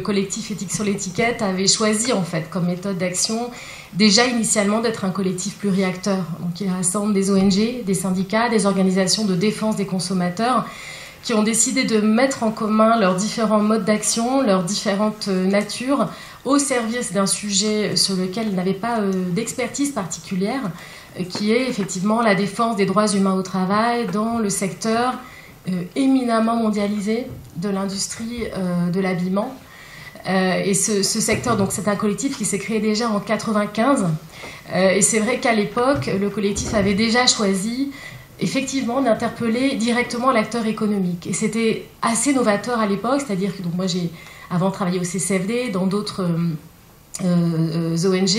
Collectif Éthique sur l'étiquette avait choisi en fait comme méthode d'action déjà initialement d'être un collectif pluriacteur. Donc il rassemble des ONG, des syndicats, des organisations de défense des consommateurs qui ont décidé de mettre en commun leurs différents modes d'action, leurs différentes natures au service d'un sujet sur lequel ils n'avaient pas d'expertise particulière, qui est effectivement la défense des droits humains au travail dans le secteur éminemment mondialisé de l'industrie de l'habillement. Et ce secteur, donc c'est un collectif qui s'est créé déjà en 1995. Et c'est vrai qu'à l'époque, le collectif avait déjà choisi effectivement d'interpeller directement l'acteur économique. Et c'était assez novateur à l'époque, c'est-à-dire que donc moi j'ai avant travaillé au CCFD, dans d'autres ONG,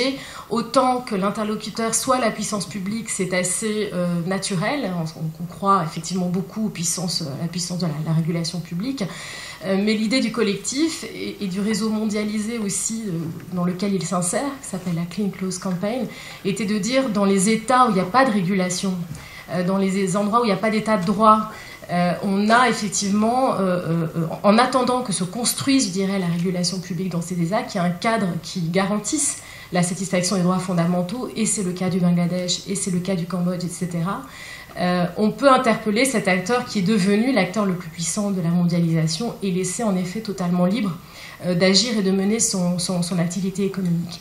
autant que l'interlocuteur soit la puissance publique, c'est assez naturel. On croit effectivement beaucoup à la puissance de la régulation publique. Mais l'idée du collectif et du réseau mondialisé aussi dans lequel il s'insère, qui s'appelle la Clean Clothes Campaign, était de dire dans les États où il n'y a pas de régulation, dans les endroits où il n'y a pas d'état de droit, on a effectivement, en attendant que se construise, je dirais, la régulation publique dans ces États, qu'il y a un cadre qui garantisse la satisfaction des droits fondamentaux, et c'est le cas du Bangladesh, et c'est le cas du Cambodge, etc. On peut interpeller cet acteur qui est devenu l'acteur le plus puissant de la mondialisation et laisser en effet totalement libre d'agir et de mener son activité économique.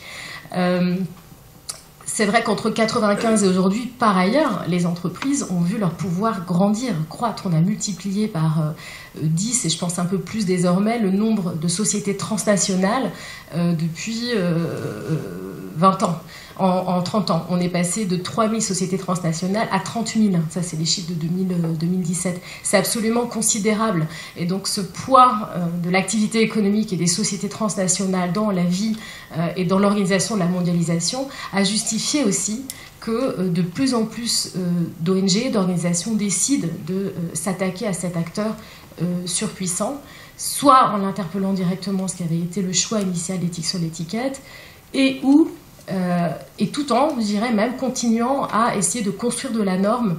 C'est vrai qu'entre 1995 et aujourd'hui, par ailleurs, les entreprises ont vu leur pouvoir grandir, croître. On a multiplié par 10, et je pense un peu plus désormais, le nombre de sociétés transnationales depuis 20 ans. En 30 ans, on est passé de 3000 sociétés transnationales à 30 000. Ça, c'est les chiffres de 2017. C'est absolument considérable. Et donc, ce poids de l'activité économique et des sociétés transnationales dans la vie et dans l'organisation de la mondialisation a justifié aussi que de plus en plus d'ONG, d'organisations décident de s'attaquer à cet acteur surpuissant, soit en l'interpellant directement, ce qui avait été le choix initial d'Éthique sur l'étiquette, et tout en, je dirais même, continuant à essayer de construire de la norme,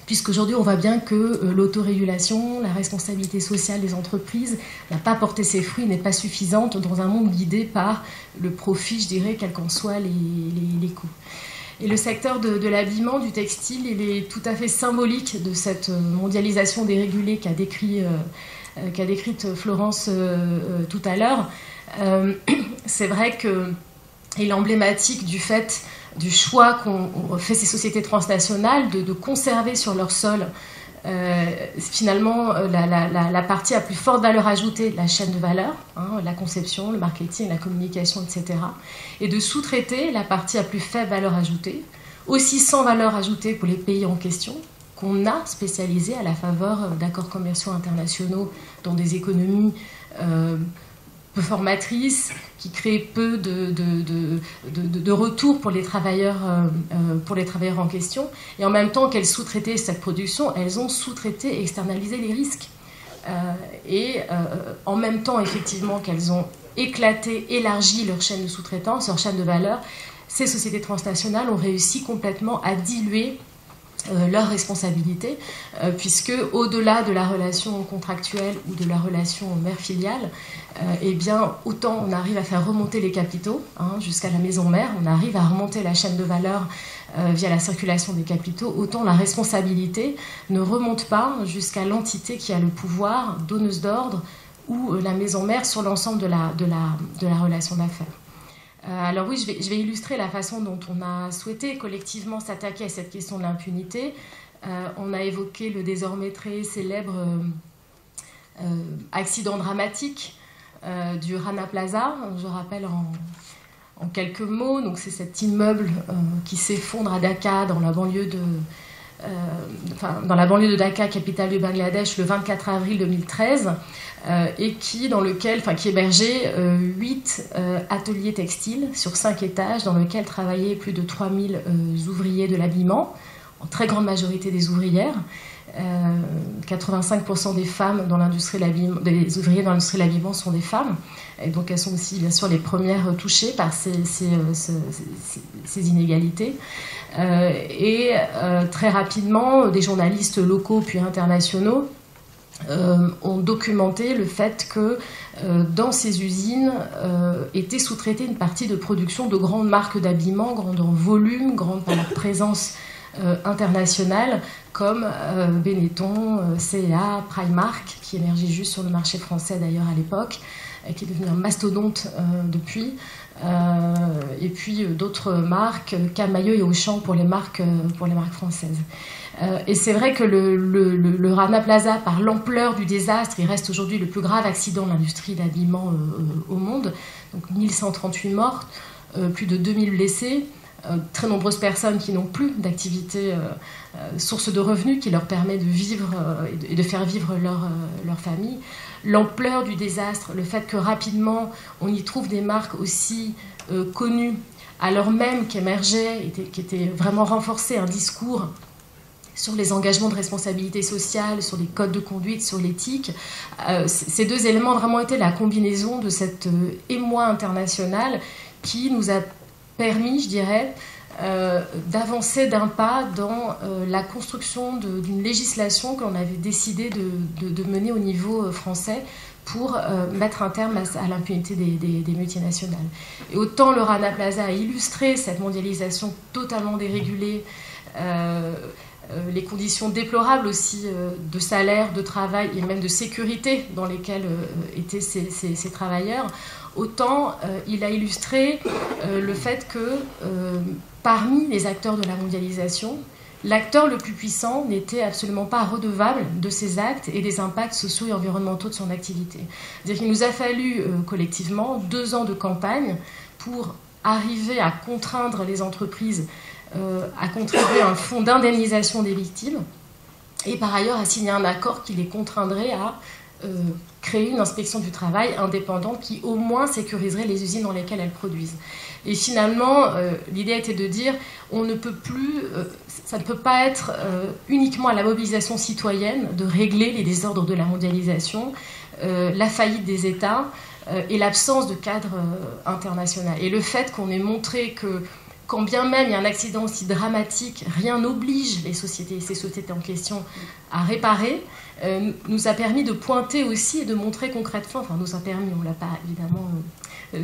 puisqu'aujourd'hui on voit bien que l'autorégulation, la responsabilité sociale des entreprises n'a pas porté ses fruits, n'est pas suffisante dans un monde guidé par le profit, je dirais, quels qu'en soient les coûts. Et le secteur de l'habillement, du textile, il est tout à fait symbolique de cette mondialisation dérégulée qu'a décrite Florence tout à l'heure. C'est vrai que il est emblématique du choix qu'ont fait ces sociétés transnationales de conserver sur leur sol finalement la partie à plus forte valeur ajoutée de la chaîne de valeur, la conception, le marketing, la communication, etc. Et de sous-traiter la partie à plus faible valeur ajoutée, aussi sans valeur ajoutée pour les pays en question, qu'on a spécialisés à la faveur d'accords commerciaux internationaux dans des économies peu formatrices, qui créent peu de retours pour les travailleurs en question. Et en même temps qu'elles sous-traitaient cette production, elles ont sous-traité et externalisé les risques. En même temps, effectivement, qu'elles ont éclaté, élargi leur chaîne de sous-traitance, leur chaîne de valeur, ces sociétés transnationales ont réussi complètement à diluer leur responsabilité, puisque au-delà de la relation contractuelle ou de la relation mère-filiale, eh bien, autant on arrive à faire remonter les capitaux jusqu'à la maison mère, on arrive à remonter la chaîne de valeur via la circulation des capitaux, autant la responsabilité ne remonte pas jusqu'à l'entité qui a le pouvoir, donneuse d'ordre, ou la maison mère sur l'ensemble de la relation d'affaires. Alors oui, je vais illustrer la façon dont on a souhaité collectivement s'attaquer à cette question de l'impunité. On a évoqué le désormais très célèbre accident dramatique du Rana Plaza. Je rappelle en quelques mots, donc c'est cet immeuble qui s'effondre à Dhaka, dans la banlieue de Dhaka, capitale du Bangladesh, le 24 avril 2013, et qui hébergeait 8 ateliers textiles sur 5 étages, dans lesquels travaillaient plus de 3000 ouvriers de l'habillement, en très grande majorité des ouvrières. 85% des femmes dans l'industrie de l'habillement, des ouvriers dans l'industrie de l'habillement sont des femmes, et donc elles sont aussi bien sûr les premières touchées par ces inégalités. Très rapidement, des journalistes locaux puis internationaux ont documenté le fait que dans ces usines était sous-traitée une partie de production de grandes marques d'habillement, grandes en volume, grandes par leur présence internationale, comme Benetton, C&A, Primark, qui émergeait juste sur le marché français d'ailleurs à l'époque, et qui est devenu un mastodonte depuis, et puis d'autres marques, Camaïeu et Auchan pour les marques françaises. Et c'est vrai que le Rana Plaza, par l'ampleur du désastre, il reste aujourd'hui le plus grave accident de l'industrie d'habillement au monde, donc 1138 morts, plus de 2000 blessés, très nombreuses personnes qui n'ont plus d'activité, source de revenus qui leur permet de vivre et de faire vivre leur famille. L'ampleur du désastre, le fait que rapidement on y trouve des marques aussi connues, alors même qu'émergeait, qui était vraiment renforcé un discours sur les engagements de responsabilité sociale, sur les codes de conduite, sur l'éthique. Ces deux éléments ont vraiment été la combinaison de cet émoi international qui nous a permis, je dirais, d'avancer d'un pas dans la construction d'une législation que l'on avait décidé de mener au niveau français pour mettre un terme à l'impunité des multinationales. Et autant le Rana Plaza a illustré cette mondialisation totalement dérégulée, les conditions déplorables aussi de salaire, de travail et même de sécurité dans lesquelles étaient ces travailleurs, autant il a illustré le fait que parmi les acteurs de la mondialisation, l'acteur le plus puissant n'était absolument pas redevable de ses actes et des impacts sociaux et environnementaux de son activité. C'est-à-dire qu'il nous a fallu collectivement 2 ans de campagne pour arriver à contraindre les entreprises à contribuer à un fonds d'indemnisation des victimes et par ailleurs à signer un accord qui les contraindrait à créer une inspection du travail indépendante qui au moins sécuriserait les usines dans lesquelles elles produisent. Et finalement, l'idée était de dire on ne peut plus, ça ne peut pas être uniquement à la mobilisation citoyenne de régler les désordres de la mondialisation, la faillite des États et l'absence de cadre international. Et le fait qu'on ait montré que quand bien même il y a un accident aussi dramatique, rien n'oblige les sociétés et ces sociétés en question à réparer, nous a permis de pointer aussi et de montrer concrètement, enfin nous a permis, on ne l'a pas évidemment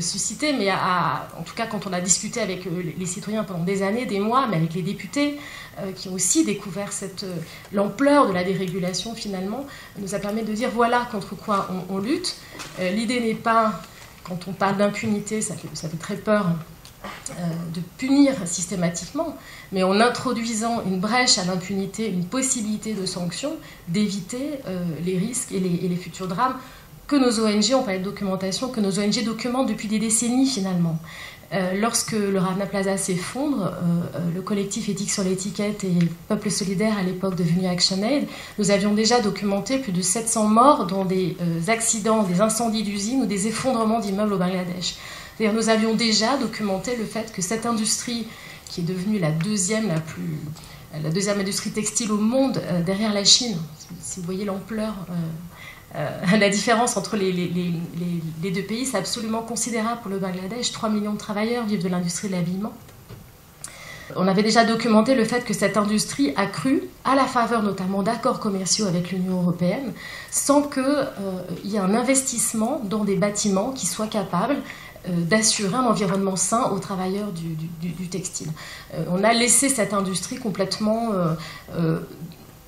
suscité, mais en tout cas quand on a discuté avec les citoyens pendant des années, des mois, mais avec les députés qui ont aussi découvert l'ampleur de la dérégulation finalement, nous a permis de dire voilà contre quoi on lutte. L'idée n'est pas, quand on parle d'impunité, ça fait très peur, de punir systématiquement, mais en introduisant une brèche à l'impunité, une possibilité de sanction, d'éviter les risques et les futurs drames que nos ONG, on parlait de documentation, que nos ONG documentent depuis des décennies finalement. Lorsque le Rana Plaza s'effondre, le collectif Éthique sur l'étiquette et Peuple solidaire, à l'époque devenu ActionAid, nous avions déjà documenté plus de 700 morts dans des accidents, des incendies d'usines ou des effondrements d'immeubles au Bangladesh. C'est-à-dire, nous avions déjà documenté le fait que cette industrie, qui est devenue la deuxième industrie textile au monde, derrière la Chine, si vous voyez l'ampleur, la différence entre les deux pays, c'est absolument considérable pour le Bangladesh. 3 millions de travailleurs vivent de l'industrie de l'habillement. On avait déjà documenté le fait que cette industrie a cru, à la faveur notamment d'accords commerciaux avec l'Union européenne, sans qu'il y ait un investissement dans des bâtiments qui soient capables d'assurer un environnement sain aux travailleurs du textile. On a laissé cette industrie complètement...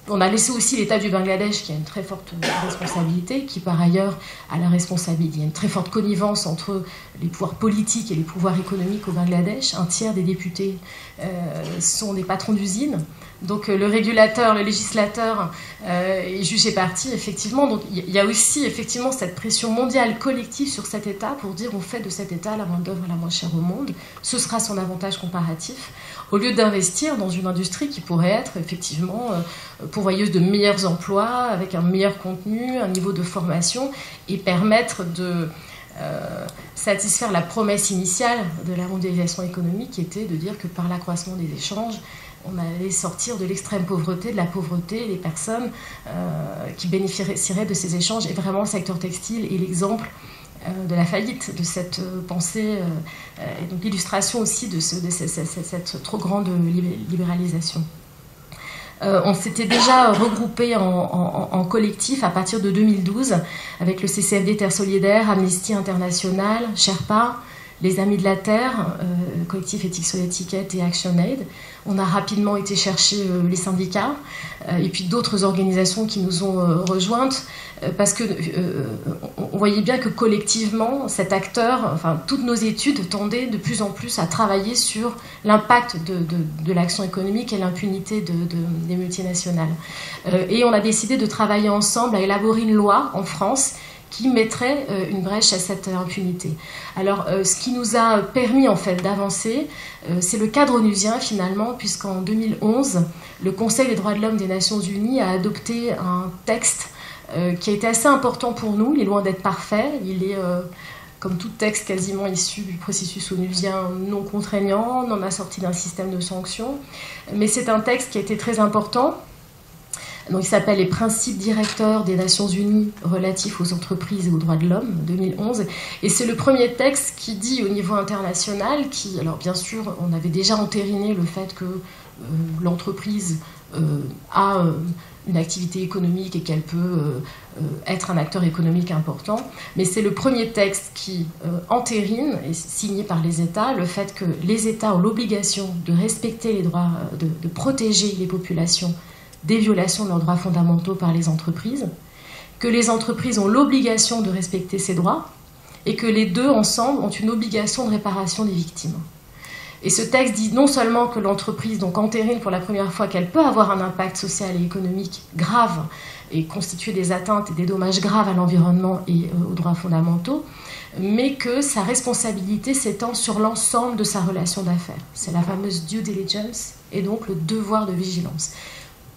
on a laissé aussi l'État du Bangladesh qui a une très forte responsabilité, qui par ailleurs a la responsabilité. Il y a une très forte connivence entre les pouvoirs politiques et les pouvoirs économiques au Bangladesh. Un tiers des députés sont des patrons d'usines. Donc le régulateur, le législateur est jugé parti, effectivement. Donc il y a aussi effectivement cette pression mondiale collective sur cet État pour dire on fait de cet État la main-d'œuvre la moins chère au monde. Ce sera son avantage comparatif, au lieu d'investir dans une industrie qui pourrait être effectivement pourvoyeuse de meilleurs emplois, avec un meilleur contenu, un niveau de formation, et permettre de satisfaire la promesse initiale de la mondialisation économique, qui était de dire que par l'accroissement des échanges, on allait sortir de l'extrême pauvreté, de la pauvreté, les personnes qui bénéficieraient de ces échanges. Et vraiment, le secteur textile est l'exemple de la faillite de cette pensée, et donc l'illustration aussi de cette trop grande libéralisation. On s'était déjà regroupé en collectif à partir de 2012 avec le CCFD Terre Solidaire, Amnesty International, Sherpa, les Amis de la Terre, collectif éthique sur l'étiquette et ActionAid. On a rapidement été chercher les syndicats et puis d'autres organisations qui nous ont rejointes parce que on voyait bien que collectivement, cet acteur, enfin toutes nos études tendaient de plus en plus à travailler sur l'impact de l'action économique et l'impunité des multinationales. Et on a décidé de travailler ensemble à élaborer une loi en France qui mettrait une brèche à cette impunité. Alors, ce qui nous a permis en fait d'avancer, c'est le cadre onusien finalement, puisqu'en 2011, le Conseil des droits de l'homme des Nations Unies a adopté un texte qui a été assez important pour nous. Il est loin d'être parfait, il est comme tout texte quasiment issu du processus onusien, non contraignant, non assorti d'un système de sanctions, mais c'est un texte qui a été très important. Donc, il s'appelle les principes directeurs des Nations Unies relatifs aux entreprises et aux droits de l'homme, 2011. Et c'est le premier texte qui dit au niveau international, alors bien sûr, on avait déjà entériné le fait que l'entreprise a une activité économique et qu'elle peut être un acteur économique important. Mais c'est le premier texte qui entérine, et signé par les États, le fait que les États ont l'obligation de respecter les droits, de protéger les populations des violations de leurs droits fondamentaux par les entreprises, que les entreprises ont l'obligation de respecter ces droits et que les deux ensemble ont une obligation de réparation des victimes. Et ce texte dit non seulement que l'entreprise donc entérine pour la première fois qu'elle peut avoir un impact social et économique grave et constituer des atteintes et des dommages graves à l'environnement et aux droits fondamentaux, mais que sa responsabilité s'étend sur l'ensemble de sa relation d'affaires. C'est la fameuse due diligence et donc le devoir de vigilance.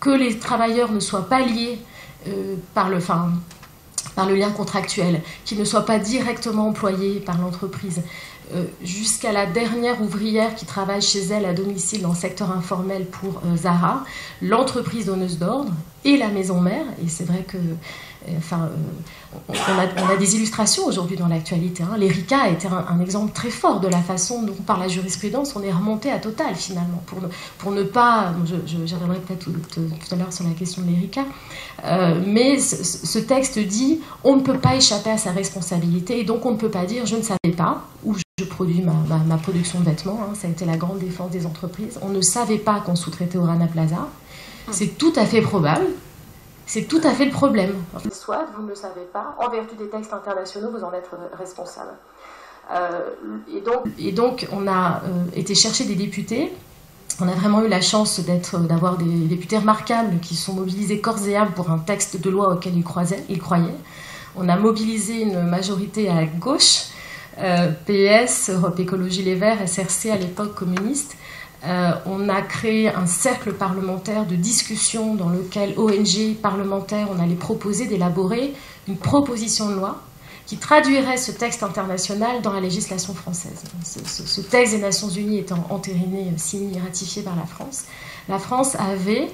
Que les travailleurs ne soient pas liés par le lien contractuel, qu'ils ne soient pas directement employés par l'entreprise, jusqu'à la dernière ouvrière qui travaille chez elle à domicile dans le secteur informel pour Zara, l'entreprise donneuse d'ordre et la maison mère. Et c'est vrai que on a des illustrations aujourd'hui dans l'actualité. L'ERICA a été un exemple très fort de la façon dont, par la jurisprudence, on est remonté à Total, finalement, pour ne pas... Je reviendrai peut-être tout à l'heure sur la question de l'ERICA, mais ce texte dit on ne peut pas échapper à sa responsabilité, et donc on ne peut pas dire je ne savais pas, ou je produis ma production de vêtements, ça a été la grande défense des entreprises, on ne savait pas qu'on sous-traitait au Rana Plaza, c'est tout à fait probable. C'est tout à fait le problème. Soit vous ne le savez pas, en vertu des textes internationaux, vous en êtes responsable. Et donc, on a été chercher des députés. On a vraiment eu la chance d'avoir des députés remarquables qui sont mobilisés corps et âme pour un texte de loi auquel ils croyaient. On a mobilisé une majorité à gauche, PS, Europe Écologie Les Verts, SRC à l'époque communiste. On a créé un cercle parlementaire de discussion dans lequel ONG parlementaires, on allait proposer d'élaborer une proposition de loi qui traduirait ce texte international dans la législation française. Ce texte des Nations Unies étant entériné, signé, ratifié par la France avait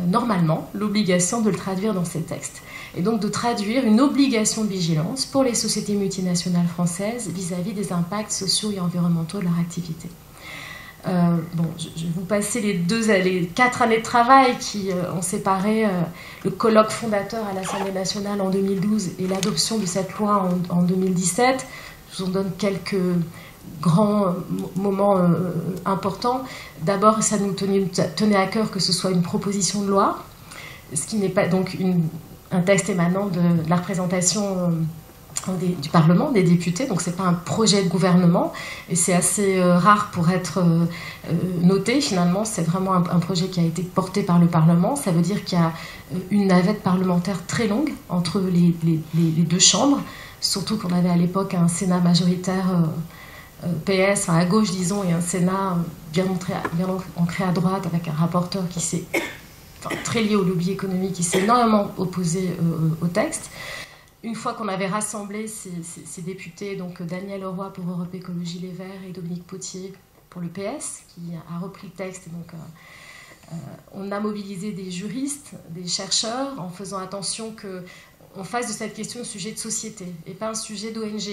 normalement l'obligation de le traduire dans ces textes. Et donc de traduire une obligation de vigilance pour les sociétés multinationales françaises vis-à-vis des impacts sociaux et environnementaux de leur activité. Je vais vous passer les 4 années de travail qui ont séparé le colloque fondateur à l'Assemblée nationale en 2012 et l'adoption de cette loi en 2017. Je vous en donne quelques grands moments importants. D'abord, ça nous tenait à cœur que ce soit une proposition de loi, ce qui n'est pas donc un texte émanant de la représentation du Parlement, des députés, donc c'est pas un projet de gouvernement, et c'est assez rare pour être noté finalement, c'est vraiment un projet qui a été porté par le Parlement, ça veut dire qu'il y a une navette parlementaire très longue entre les deux chambres, surtout qu'on avait à l'époque un Sénat majoritaire PS, enfin à gauche disons, et un Sénat bien ancré à droite avec un rapporteur qui s'est très lié au lobby économique, qui s'est énormément opposé au texte. Une fois qu'on avait rassemblé ces députés, donc Daniel Leroy pour Europe Écologie Les Verts et Dominique Potier pour le PS, qui a repris le texte, et donc on a mobilisé des juristes, des chercheurs, en faisant attention qu'on fasse de cette question un sujet de société et pas un sujet d'ONG.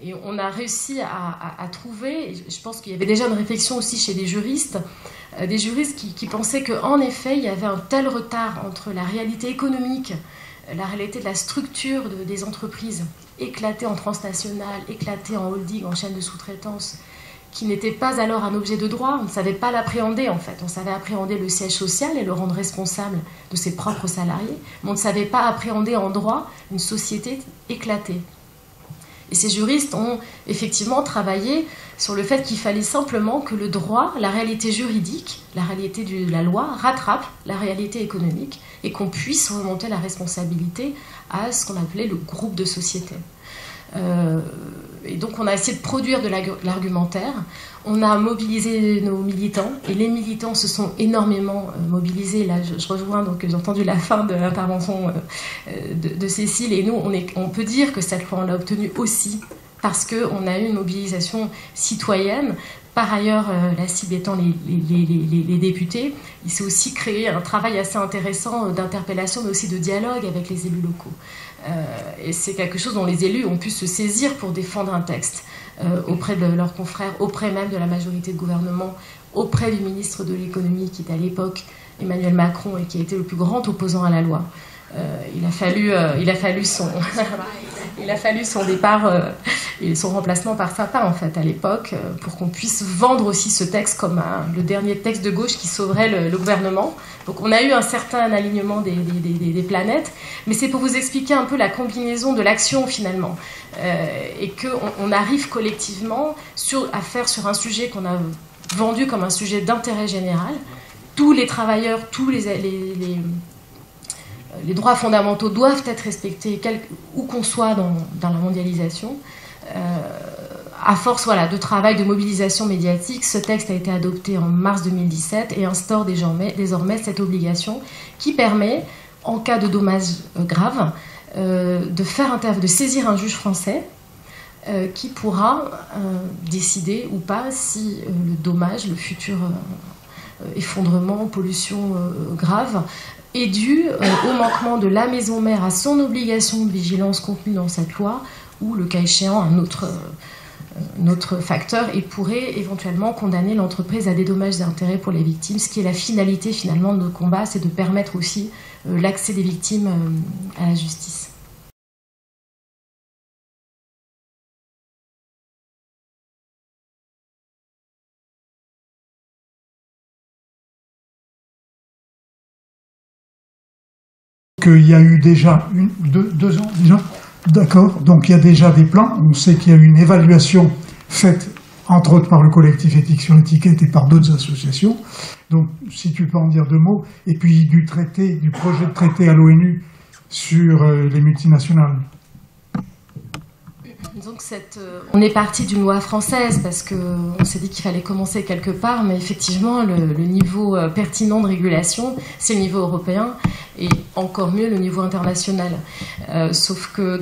Et on a réussi à trouver, et je pense qu'il y avait déjà une réflexion aussi chez des juristes qui pensaient qu'en effet, il y avait un tel retard entre la réalité économique, la réalité de la structure des entreprises éclatées en transnationales, éclatées en holding, en chaîne de sous-traitance, qui n'était pas alors un objet de droit. On ne savait pas l'appréhender en fait. On savait appréhender le siège social et le rendre responsable de ses propres salariés, mais on ne savait pas appréhender en droit une société éclatée. Et ces juristes ont effectivement travaillé sur le fait qu'il fallait simplement que le droit, la réalité juridique, la réalité de la loi rattrape la réalité économique et qu'on puisse remonter la responsabilité à ce qu'on appelait le groupe de société. Et donc on a essayé de produire de l'argumentaire, on a mobilisé nos militants, et les militants se sont énormément mobilisés. Là je rejoins, donc j'ai entendu la fin de l'intervention de Cécile, et nous on peut dire que cette loi on l'a obtenue aussi parce qu'on a eu une mobilisation citoyenne. Par ailleurs, la cible étant les députés, il s'est aussi créé un travail assez intéressant d'interpellation, mais aussi de dialogue avec les élus locaux. Et c'est quelque chose dont les élus ont pu se saisir pour défendre un texte auprès de leurs confrères, auprès même de la majorité de gouvernement, auprès du ministre de l'économie qui était à l'époque Emmanuel Macron et qui a été le plus grand opposant à la loi. Il a fallu son départ et son remplacement par Sapin en fait à l'époque pour qu'on puisse vendre aussi ce texte comme le dernier texte de gauche qui sauverait le gouvernement. Donc on a eu un certain alignement des planètes, mais c'est pour vous expliquer un peu la combinaison de l'action finalement et qu'on arrive collectivement à faire sur un sujet qu'on a vendu comme un sujet d'intérêt général. Tous les travailleurs, tous les droits fondamentaux doivent être respectés où qu'on soit dans la mondialisation. À force de travail, de mobilisation médiatique, ce texte a été adopté en mars 2017 et instaure désormais cette obligation qui permet, en cas de dommages graves, de saisir un juge français qui pourra décider ou pas si le dommage, le futur effondrement, pollution grave, est dû au manquement de la maison mère à son obligation de vigilance contenue dans cette loi, ou le cas échéant un autre facteur, et pourrait éventuellement condamner l'entreprise à des dommages et intérêts pour les victimes, ce qui est la finalité finalement de notre combat, c'est de permettre aussi l'accès des victimes à la justice. Il y a eu déjà deux ans déjà. D'accord, donc il y a déjà des plans. On sait qu'il y a eu une évaluation faite, entre autres par le collectif Éthique sur l'étiquette et par d'autres associations. Donc, si tu peux en dire deux mots. Et puis du projet de traité à l'ONU sur les multinationales. Donc on est parti d'une loi française parce qu'on s'est dit qu'il fallait commencer quelque part, mais effectivement le niveau pertinent de régulation, c'est le niveau européen et encore mieux le niveau international. Sauf que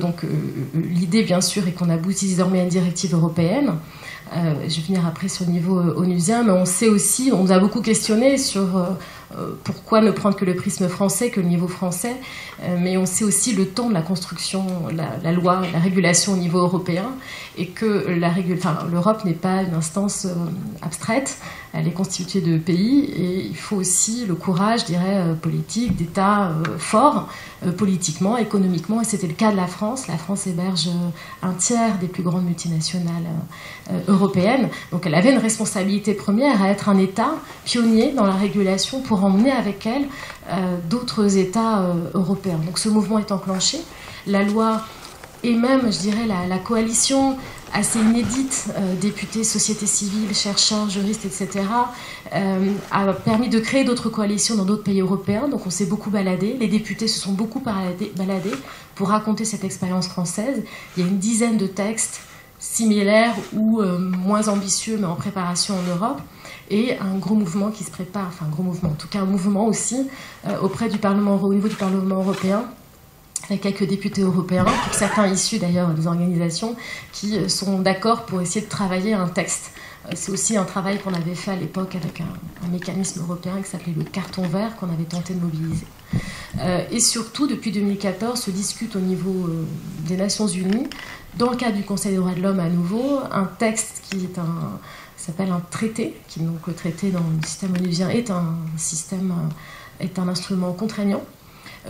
l'idée bien sûr est qu'on aboutit désormais à une directive européenne. Je vais venir après sur le niveau onusien, mais on sait aussi, on nous a beaucoup questionné sur pourquoi ne prendre que le prisme français, que le niveau français, mais on sait aussi le temps de la construction, la loi, la régulation au niveau européen, et que l'Europe n'est pas une instance abstraite, elle est constituée de pays, et il faut aussi le courage, je dirais, politique, d'États forts, politiquement, économiquement, et c'était le cas de la France. La France héberge un tiers des plus grandes multinationales européennes, donc elle avait une responsabilité première à être un État pionnier dans la régulation pour emmener avec elle d'autres États européens. Donc ce mouvement est enclenché. La loi et même, je dirais, la coalition assez inédite, députés, société civile, chercheurs, juristes, etc., a permis de créer d'autres coalitions dans d'autres pays européens. Donc on s'est beaucoup baladé. Les députés se sont beaucoup baladés pour raconter cette expérience française. Il y a une dizaine de textes similaires ou moins ambitieux, mais en préparation en Europe. Et un gros mouvement qui se prépare, enfin un gros mouvement, en tout cas un mouvement aussi auprès du Parlement, au niveau du Parlement européen, avec quelques députés européens, pour certains issus d'ailleurs des organisations, qui sont d'accord pour essayer de travailler un texte. C'est aussi un travail qu'on avait fait à l'époque avec un mécanisme européen qui s'appelait le carton vert, qu'on avait tenté de mobiliser. Et surtout, depuis 2014, se discute au niveau des Nations Unies, dans le cadre du Conseil des droits de l'homme à nouveau, un texte qui s'appelle un traité, qui donc le traité dans le système onusien est un instrument contraignant,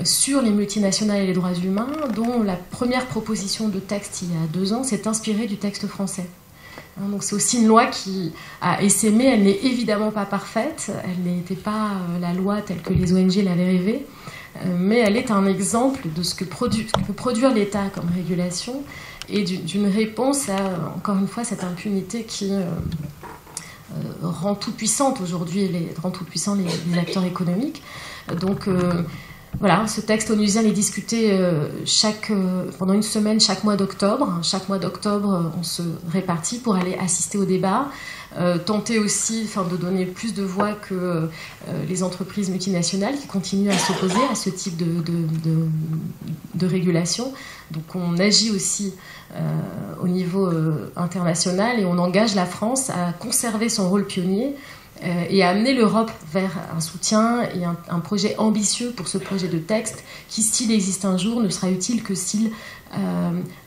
sur les multinationales et les droits humains, dont la première proposition de texte il y a 2 ans s'est inspirée du texte français. Donc c'est aussi une loi qui a essaimé, elle n'est évidemment pas parfaite, elle n'était pas la loi telle que les ONG l'avaient rêvée, mais elle est un exemple de ce que peut produire l'État comme régulation et d'une réponse à, encore une fois, cette impunité qui rend tout puissante aujourd'hui, rend tout puissant les acteurs économiques. Donc voilà, ce texte onusien est discuté pendant une semaine chaque mois d'octobre. Chaque mois d'octobre, on se répartit pour aller assister au débat, tenter aussi de donner plus de voix que les entreprises multinationales qui continuent à s'opposer à ce type de régulation. Donc on agit aussi au niveau international et on engage la France à conserver son rôle pionnier et à amener l'Europe vers un soutien et un projet ambitieux pour ce projet de texte qui, s'il existe un jour, ne sera utile que s'il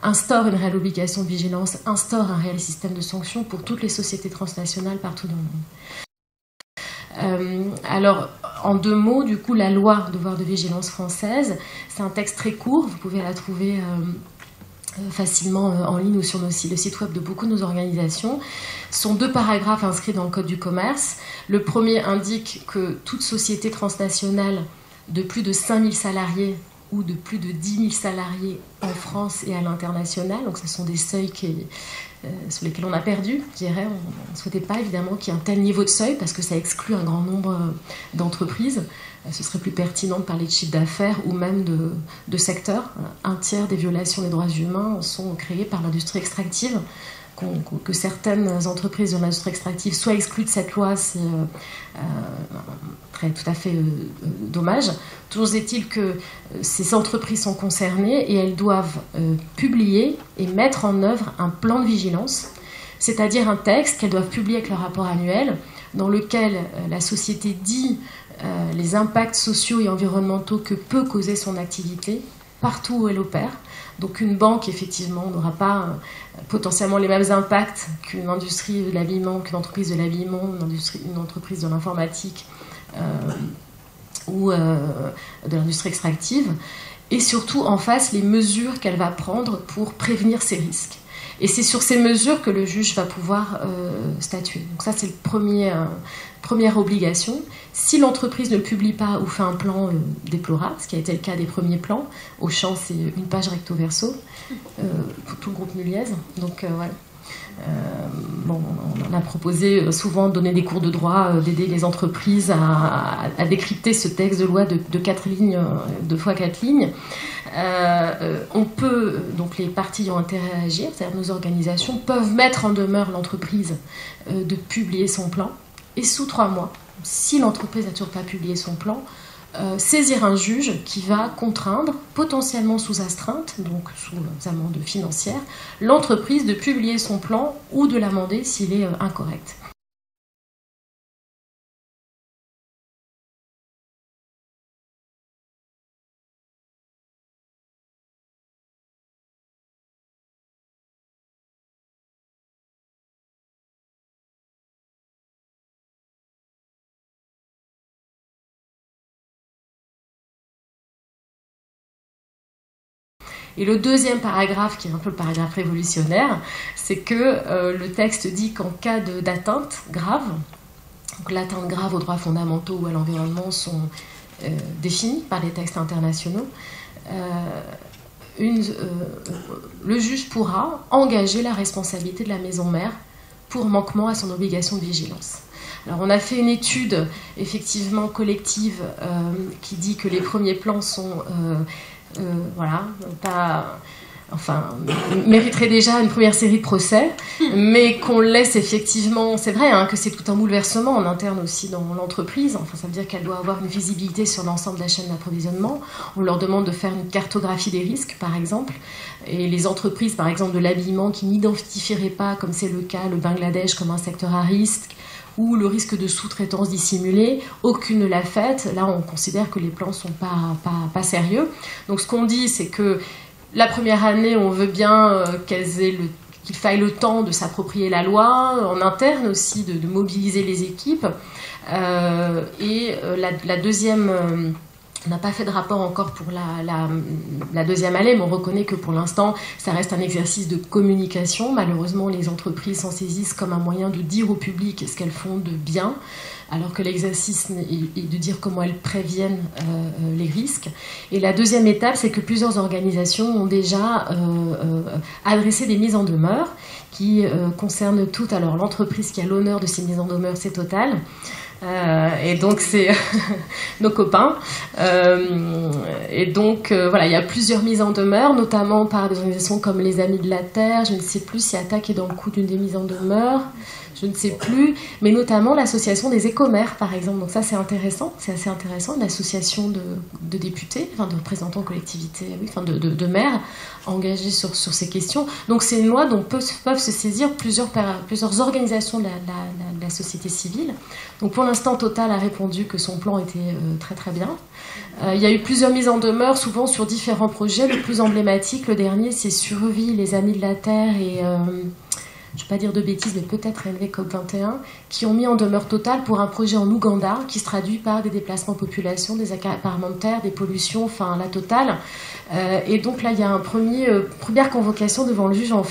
instaure une réelle obligation de vigilance, instaure un réel système de sanctions pour toutes les sociétés transnationales partout dans le monde. Alors, en 2 mots, du coup, la loi devoir de vigilance française, c'est un texte très court, vous pouvez la trouver facilement en ligne ou sur le site web de beaucoup de nos organisations. Ce sont 2 paragraphes inscrits dans le Code du commerce. Le premier indique que toute société transnationale de plus de 5000 salariés ou de plus de 10 000 salariés en France et à l'international, donc ce sont des seuils sur lesquels on a perdu, je dirais. On ne souhaitait pas évidemment qu'il y ait un tel niveau de seuil parce que ça exclut un grand nombre d'entreprises. Ce serait plus pertinent de parler de chiffre d'affaires ou même de secteur. 1/3 des violations des droits humains sont créées par l'industrie extractive. Que certaines entreprises de l'industrie extractive soient exclues de cette loi, c'est tout à fait dommage. Toujours est-il que ces entreprises sont concernées et elles doivent publier et mettre en œuvre un plan de vigilance, c'est-à-dire un texte qu'elles doivent publier avec leur rapport annuel, dans lequel la société dit les impacts sociaux et environnementaux que peut causer son activité partout où elle opère. Donc une banque, effectivement, n'aura pas potentiellement les mêmes impacts qu'une industrie de l'habillement, qu'une entreprise de l'habillement, une entreprise de l'informatique ou de l'industrie extractive. Et surtout, en face, les mesures qu'elle va prendre pour prévenir ces risques. Et c'est sur ces mesures que le juge va pouvoir statuer. Donc ça, c'est première obligation. Si l'entreprise ne le publie pas ou fait un plan déplorable, ce qui a été le cas des premiers plans, Auchan, c'est une page recto verso, pour tout le groupe Muliez. Donc voilà. On a proposé souvent de donner des cours de droit, d'aider les entreprises à décrypter ce texte de loi de 4 lignes, 2 fois 4 lignes. On peut, donc les parties ont intérêt à agir, c'est-à-dire nos organisations peuvent mettre en demeure l'entreprise de publier son plan, et sous 3 mois, si l'entreprise n'a toujours pas publié son plan, saisir un juge qui va contraindre, potentiellement sous astreinte, donc sous amende financière, l'entreprise de publier son plan ou de l'amender s'il est incorrect. Et le deuxième paragraphe, qui est un peu le paragraphe révolutionnaire, c'est que le texte dit qu'en cas d'atteinte grave, donc l'atteinte grave aux droits fondamentaux ou à l'environnement sont définis par les textes internationaux, le juge pourra engager la responsabilité de la maison mère pour manquement à son obligation de vigilance. Alors on a fait une étude effectivement collective qui dit que les premiers plans sont mériteraient déjà une première série de procès, mais qu'on laisse effectivement, c'est vrai que c'est tout un bouleversement en interne aussi dans l'entreprise, ça veut dire qu'elle doit avoir une visibilité sur l'ensemble de la chaîne d'approvisionnement. On leur demande de faire une cartographie des risques par exemple, et les entreprises par exemple de l'habillement qui n'identifieraient pas, comme c'est le cas le Bangladesh, comme un secteur à risque, ou le risque de sous-traitance dissimulée, aucune ne l'a faite. Là, on considère que les plans ne sont pas sérieux. Donc, ce qu'on dit, c'est que la première année, on veut bien qu'il faille le temps de s'approprier la loi, en interne aussi, de mobiliser les équipes. La deuxième... On n'a pas fait de rapport encore pour la deuxième année, mais on reconnaît que pour l'instant, ça reste un exercice de communication. Malheureusement, les entreprises s'en saisissent comme un moyen de dire au public ce qu'elles font de bien, alors que l'exercice est de dire comment elles préviennent les risques. Et la deuxième étape, c'est que plusieurs organisations ont déjà adressé des mises en demeure qui concernent toutes. Alors, l'entreprise qui a l'honneur de ces mises en demeure, c'est Total. Et donc c'est nos copains il y a plusieurs mises en demeure, notamment par des organisations comme les Amis de la Terre. Je ne sais plus si Attaque est dans le coup d'une des mises en demeure, je ne sais plus, mais notamment l'association des écomères par exemple. Donc ça c'est intéressant, c'est assez intéressant, une association de députés, de représentants de collectivités, de maires engagés sur ces questions. Donc c'est une loi dont peuvent se saisir plusieurs organisations de la société civile. Donc pour l'instant, Total a répondu que son plan était très très bien. Il y a eu plusieurs mises en demeure, souvent sur différents projets. Le plus emblématique, le dernier, c'est Survie, les Amis de la Terre et... je ne vais pas dire de bêtises, mais peut-être LV COP21, qui ont mis en demeure Total pour un projet en Ouganda qui se traduit par des déplacements de population, des accaparements de terre, des pollutions, la totale. Et donc là, il y a une première convocation devant le juge en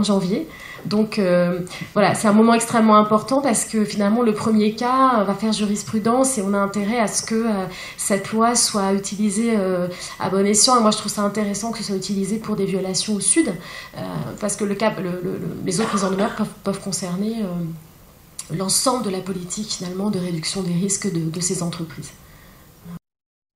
janvier. Donc c'est un moment extrêmement important parce que finalement le premier cas va faire jurisprudence et on a intérêt à ce que cette loi soit utilisée à bon escient. Et moi je trouve ça intéressant que ce soit utilisé pour des violations au sud parce que les autres mises en demeure peuvent concerner l'ensemble de la politique finalement de réduction des risques de ces entreprises.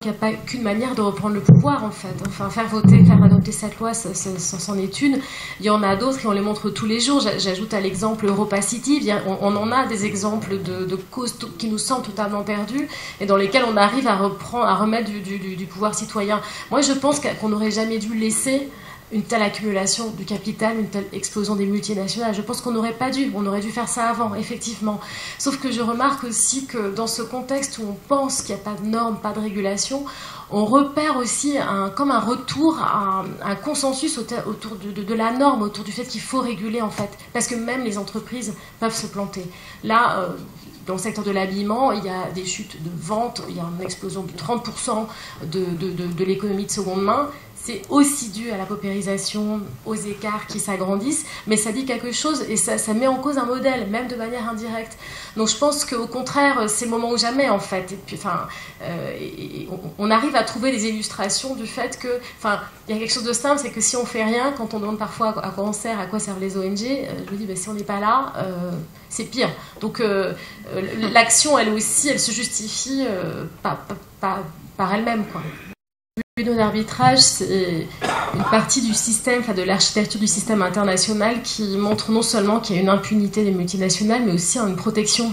Il n'y a pas qu'une manière de reprendre le pouvoir en fait. Faire voter, faire adopter cette loi, c'en est une. Il y en a d'autres et on les montre tous les jours. J'ajoute à l'exemple EuropaCity. On en a des exemples de causes qui nous semblent totalement perdues et dans lesquelles on arrive à remettre du pouvoir citoyen. Moi je pense qu'on n'aurait jamais dû laisser une telle accumulation du capital, une telle explosion des multinationales. Je pense qu'on n'aurait pas dû, on aurait dû faire ça avant, effectivement. Sauf que je remarque aussi que dans ce contexte où on pense qu'il n'y a pas de normes, pas de régulation, on repère aussi comme un retour à un consensus autour de la norme, autour du fait qu'il faut réguler en fait, parce que même les entreprises peuvent se planter. Là, dans le secteur de l'habillement, il y a des chutes de ventes, il y a une explosion de 30% de l'économie de seconde main. C'est aussi dû à la paupérisation, aux écarts qui s'agrandissent, mais ça dit quelque chose et ça met en cause un modèle, même de manière indirecte. Donc je pense qu'au contraire, c'est le moment ou jamais en fait. Et puis, on arrive à trouver des illustrations du fait que, il y a quelque chose de simple, c'est que si on fait rien, quand on demande parfois à quoi on sert, à quoi servent les ONG, je me dis, si on n'est pas là, c'est pire. Donc l'action, elle aussi, elle se justifie par elle-même, quoi. Le tribunal d'arbitrage, c'est une partie du système, de l'architecture du système international qui montre non seulement qu'il y a une impunité des multinationales, mais aussi une protection.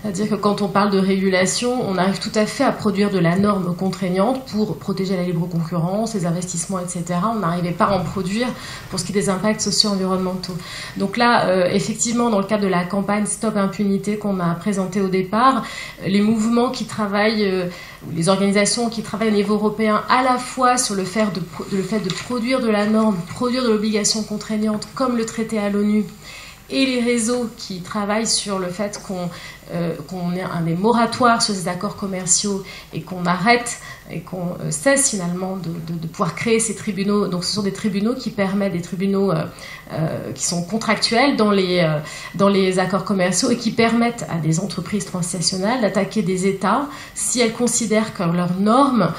C'est-à-dire que quand on parle de régulation, on arrive tout à fait à produire de la norme contraignante pour protéger la libre concurrence, les investissements, etc. On n'arrivait pas à en produire pour ce qui est des impacts socio-environnementaux. Donc là, effectivement, dans le cadre de la campagne Stop Impunité qu'on a présentée au départ, les mouvements qui travaillent, les organisations qui travaillent au niveau européen à la fois sur le fait de produire de la norme, produire de l'obligation contraignante comme le traité à l'ONU, et les réseaux qui travaillent sur le fait qu'on ait des moratoires sur ces accords commerciaux et qu'on arrête et qu'on cesse finalement de pouvoir créer ces tribunaux. Donc ce sont des tribunaux qui permettent, des tribunaux qui sont contractuels dans les accords commerciaux et qui permettent à des entreprises transnationales d'attaquer des États si elles considèrent que leurs normes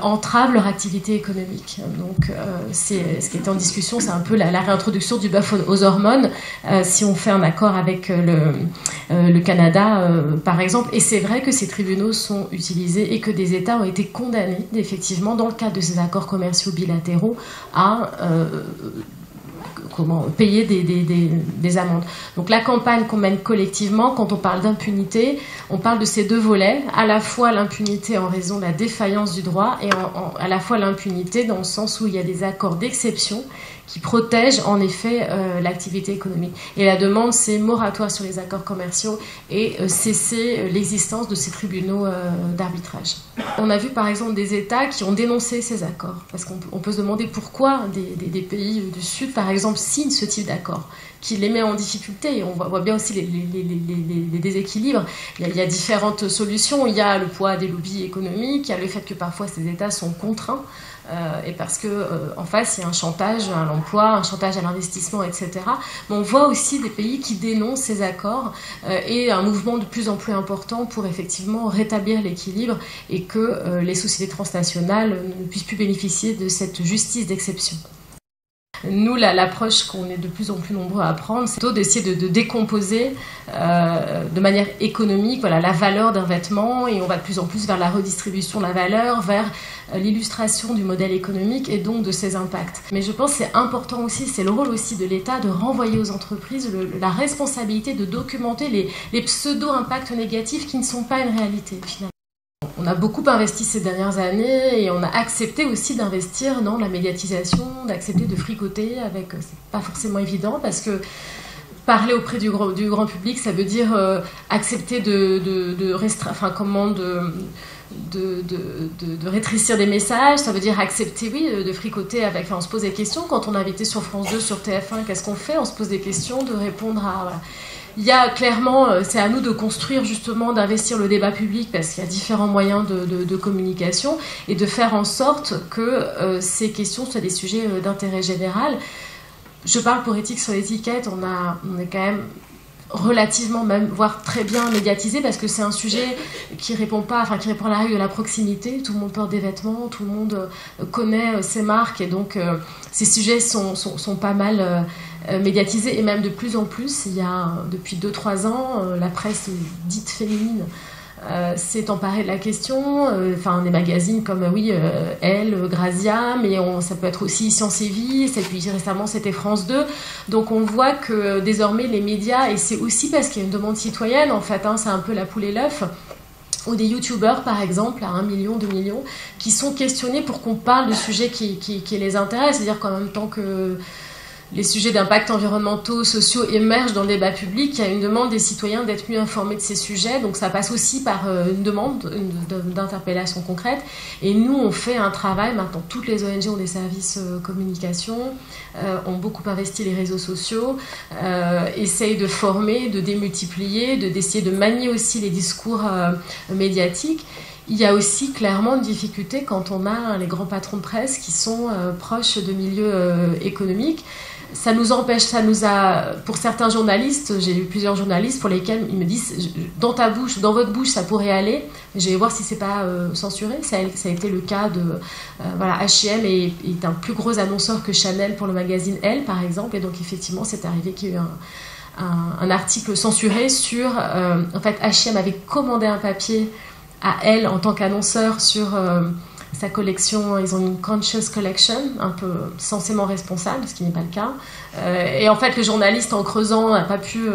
entravent leur activité économique. Donc c'est ce qui était en discussion, c'est un peu la réintroduction du bœuf aux hormones si on fait un accord avec le Canada par exemple. Et c'est vrai que ces tribunaux sont utilisés et que des États ont été condamnés effectivement dans le cadre de ces accords commerciaux bilatéraux à payer des amendes. Donc la campagne qu'on mène collectivement, quand on parle d'impunité, on parle de ces deux volets, à la fois l'impunité en raison de la défaillance du droit et à la fois l'impunité dans le sens où il y a des accords d'exception qui protègent en effet l'activité économique. Et la demande, c'est moratoire sur les accords commerciaux et cesser l'existence de ces tribunaux d'arbitrage. On a vu par exemple des États qui ont dénoncé ces accords, parce qu'on peut se demander pourquoi des pays du Sud, par exemple, signent ce type d'accord, qui les met en difficulté. Et on voit bien aussi les déséquilibres. Il y a différentes solutions. Il y a le poids des lobbies économiques, il y a le fait que parfois ces États sont contraints, et parce que en face il y a un chantage à l'emploi, un chantage à l'investissement, etc. Mais on voit aussi des pays qui dénoncent ces accords et un mouvement de plus en plus important pour effectivement rétablir l'équilibre et que les sociétés transnationales ne puissent plus bénéficier de cette justice d'exception. Nous, l'approche qu'on est de plus en plus nombreux à prendre, c'est plutôt d'essayer de décomposer de manière économique la valeur d'un vêtement, et on va de plus en plus vers la redistribution de la valeur, vers l'illustration du modèle économique et donc de ses impacts. Mais je pense que c'est important aussi, c'est le rôle aussi de l'État de renvoyer aux entreprises la responsabilité de documenter les pseudo-impacts négatifs qui ne sont pas une réalité finalement. On a beaucoup investi ces dernières années et on a accepté aussi d'investir dans la médiatisation, d'accepter de fricoter avec... C'est pas forcément évident parce que parler auprès du grand public, ça veut dire accepter de rétrécir des messages, ça veut dire accepter, oui, de fricoter avec... Enfin, on se pose des questions. Quand on est invité sur France 2, sur TF1, qu'est-ce qu'on fait? On se pose des questions, de répondre à... Voilà. Il y a clairement, c'est à nous de construire justement, d'investir le débat public parce qu'il y a différents moyens de communication et de faire en sorte que ces questions soient des sujets d'intérêt général. Je parle pour éthique sur l'étiquette, on est quand même relativement, même voire très bien médiatisé parce que c'est un sujet qui répond à la règle de la proximité. Tout le monde porte des vêtements, tout le monde connaît ses marques et donc ces sujets sont pas mal médiatisés et même de plus en plus. Il y a depuis 2-3 ans la presse dite féminine s'est emparée de la question, des magazines comme Elle, Grazia, mais ça peut être aussi Science et Vie, et puis récemment c'était France 2. Donc on voit que désormais les médias, et c'est aussi parce qu'il y a une demande citoyenne en fait, c'est un peu la poule et l'œuf, ou des youtubeurs par exemple à 1 million, 2 millions, qui sont questionnés pour qu'on parle de sujets qui les intéressent, c'est-à-dire qu'en même temps que les sujets d'impact environnementaux, sociaux émergent dans le débat public, il y a une demande des citoyens d'être mieux informés de ces sujets, donc ça passe aussi par une demande d'interpellation concrète. Et nous, on fait un travail, maintenant toutes les ONG ont des services communication, ont beaucoup investi les réseaux sociaux, essayent de former, de démultiplier, d'essayer de manier aussi les discours médiatiques. Il y a aussi clairement une difficulté quand on a les grands patrons de presse qui sont proches de milieux économiques. Ça nous empêche, pour certains journalistes, j'ai eu plusieurs journalistes pour lesquels ils me disent dans votre bouche, ça pourrait aller. Je vais voir si c'est pas censuré. Ça a été le cas de H&M est un plus gros annonceur que Chanel pour le magazine Elle, par exemple, et donc effectivement, c'est arrivé qu'il y ait eu un article censuré sur en fait H&M avait commandé un papier à Elle en tant qu'annonceur sur sa collection. Ils ont une conscious collection, un peu censément responsable, ce qui n'est pas le cas. Et en fait, le journaliste, en creusant, n'a pas pu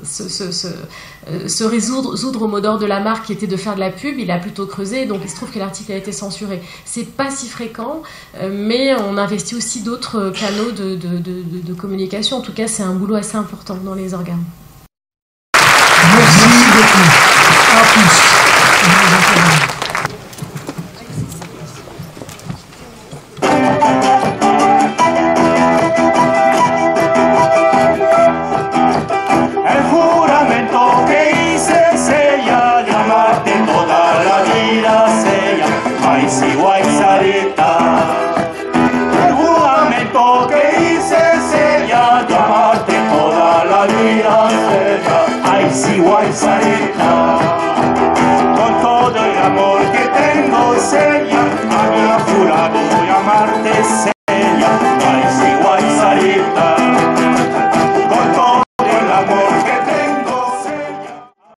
se résoudre au mot d'ordre de la marque qui était de faire de la pub. Il a plutôt creusé, donc il se trouve que l'article a été censuré. C'est pas si fréquent, mais on investit aussi d'autres canaux de communication. En tout cas, c'est un boulot assez important dans les organes. Merci beaucoup. À plus. doncella aveva giurato di amarti